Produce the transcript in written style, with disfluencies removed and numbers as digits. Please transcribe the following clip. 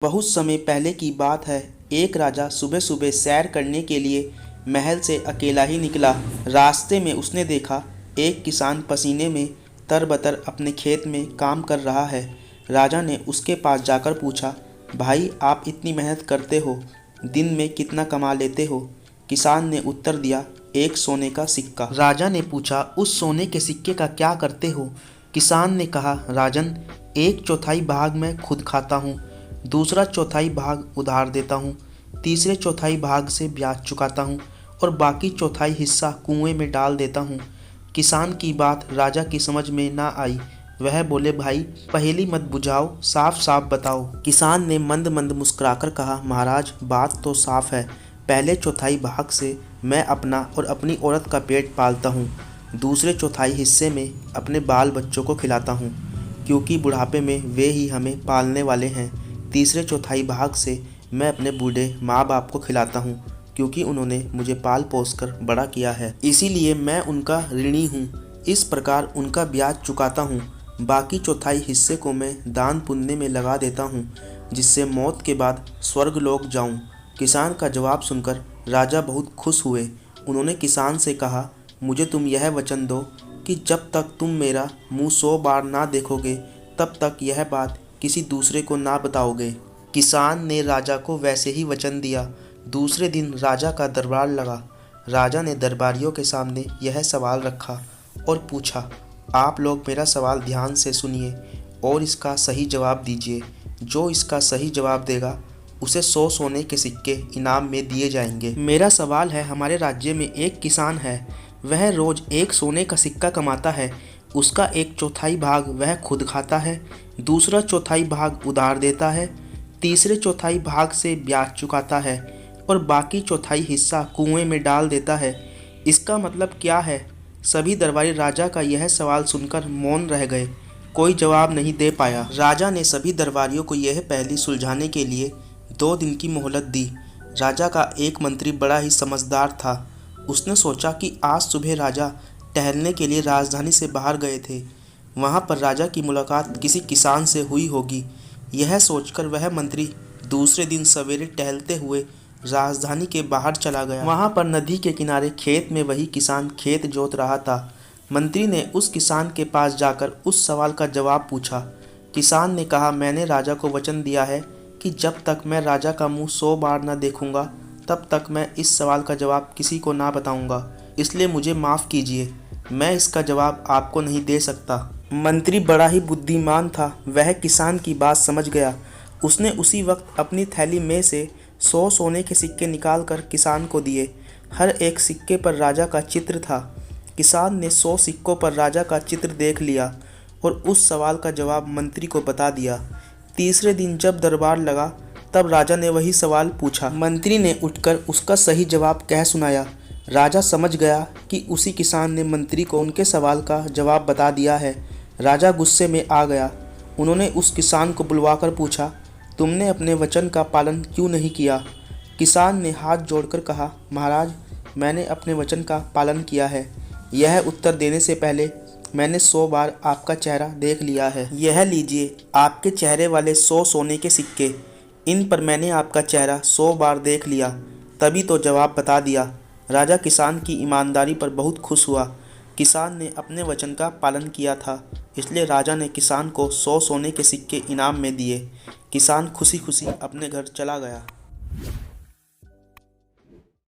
बहुत समय पहले की बात है। एक राजा सुबह सुबह सैर करने के लिए महल से अकेला ही निकला। रास्ते में उसने देखा एक किसान पसीने में तरबतर अपने खेत में काम कर रहा है। राजा ने उसके पास जाकर पूछा, भाई आप इतनी मेहनत करते हो, दिन में कितना कमा लेते हो? किसान ने उत्तर दिया, एक सोने का सिक्का। राजा ने पूछा, उस सोने के सिक्के का क्या करते हो? किसान ने कहा, राजन, एक चौथाई भाग मैं खुद खाता हूँ, दूसरा चौथाई भाग उधार देता हूँ, तीसरे चौथाई भाग से ब्याज चुकाता हूँ और बाकी चौथाई हिस्सा कुएं में डाल देता हूँ। किसान की बात राजा की समझ में ना आई। वह बोले, भाई पहेली मत बुझाओ, साफ साफ बताओ। किसान ने मंद मंद मुस्कुराकर कहा, महाराज बात तो साफ है। पहले चौथाई भाग से मैं अपना और अपनी औरत का पेट पालता हूँ, दूसरे चौथाई हिस्से में अपने बाल बच्चों को खिलाता हूँ, क्योंकि बुढ़ापे में वे ही हमें पालने वाले हैं। तीसरे चौथाई भाग से मैं अपने बूढ़े माँ बाप को खिलाता हूँ, क्योंकि उन्होंने मुझे पाल पोस कर बड़ा किया है, इसीलिए मैं उनका ऋणी हूँ। इस प्रकार उनका ब्याज चुकाता हूँ। बाकी चौथाई हिस्से को मैं दान पुण्य में लगा देता हूँ, जिससे मौत के बाद स्वर्ग लोक जाऊँ। किसान का जवाब सुनकर राजा बहुत खुश हुए। उन्होंने किसान से कहा, मुझे तुम यह वचन दो कि जब तक तुम मेरा मुँह 100 बार ना देखोगे, तब तक यह बात किसी दूसरे को ना बताओगे। किसान ने राजा को वैसे ही वचन दिया। दूसरे दिन राजा का दरबार लगा। राजा ने दरबारियों के सामने यह सवाल रखा और पूछा, आप लोग मेरा सवाल ध्यान से सुनिए और इसका सही जवाब दीजिए। जो इसका सही जवाब देगा उसे 100 सोने के सिक्के इनाम में दिए जाएंगे। मेरा सवाल है, हमारे राज्य में एक किसान है, वह रोज एक सोने का सिक्का कमाता है। उसका एक चौथाई भाग वह खुद खाता है, दूसरा चौथाई भाग उधार देता है, तीसरे चौथाई भाग से ब्याज चुकाता है और बाकी चौथाई हिस्सा कुएं में डाल देता है। इसका मतलब क्या है? सभी दरबारी राजा का यह सवाल सुनकर मौन रह गए। कोई जवाब नहीं दे पाया। राजा ने सभी दरबारियों को यह पहेली सुलझाने के लिए 2 दिन की मोहलत दी। राजा का एक मंत्री बड़ा ही समझदार था। उसने सोचा कि आज सुबह राजा टहलने के लिए राजधानी से बाहर गए थे, वहाँ पर राजा की मुलाकात किसी किसान से हुई होगी। यह सोचकर वह मंत्री दूसरे दिन सवेरे टहलते हुए राजधानी के बाहर चला गया। वहाँ पर नदी के किनारे खेत में वही किसान खेत जोत रहा था। मंत्री ने उस किसान के पास जाकर उस सवाल का जवाब पूछा। किसान ने कहा, मैंने राजा को वचन दिया है कि जब तक मैं राजा का मुँह 100 बार न देखूंगा, तब तक मैं इस सवाल का जवाब किसी को ना बताऊंगा, इसलिए मुझे माफ़ कीजिए, मैं इसका जवाब आपको नहीं दे सकता। मंत्री बड़ा ही बुद्धिमान था, वह किसान की बात समझ गया। उसने उसी वक्त अपनी थैली में से 100 सोने के सिक्के निकालकर किसान को दिए। हर एक सिक्के पर राजा का चित्र था। किसान ने 100 सिक्कों पर राजा का चित्र देख लिया और उस सवाल का जवाब मंत्री को बता दिया। तीसरे दिन जब दरबार लगा, तब राजा ने वही सवाल पूछा। मंत्री ने उठकर उसका सही जवाब कह सुनाया। राजा समझ गया कि उसी किसान ने मंत्री को उनके सवाल का जवाब बता दिया है। राजा गुस्से में आ गया। उन्होंने उस किसान को बुलवाकर पूछा, तुमने अपने वचन का पालन क्यों नहीं किया? किसान ने हाथ जोड़कर कहा, महाराज, मैंने अपने वचन का पालन किया है। यह उत्तर देने से पहले मैंने 100 बार आपका चेहरा देख लिया है। यह लीजिए आपके चेहरे वाले 100 सोने के सिक्के। इन पर मैंने आपका चेहरा 100 बार देख लिया, तभी तो जवाब बता दिया। राजा किसान की ईमानदारी पर बहुत खुश हुआ। किसान ने अपने वचन का पालन किया था, इसलिए राजा ने किसान को 100 सोने के सिक्के इनाम में दिए। किसान खुशी खुशी अपने घर चला गया।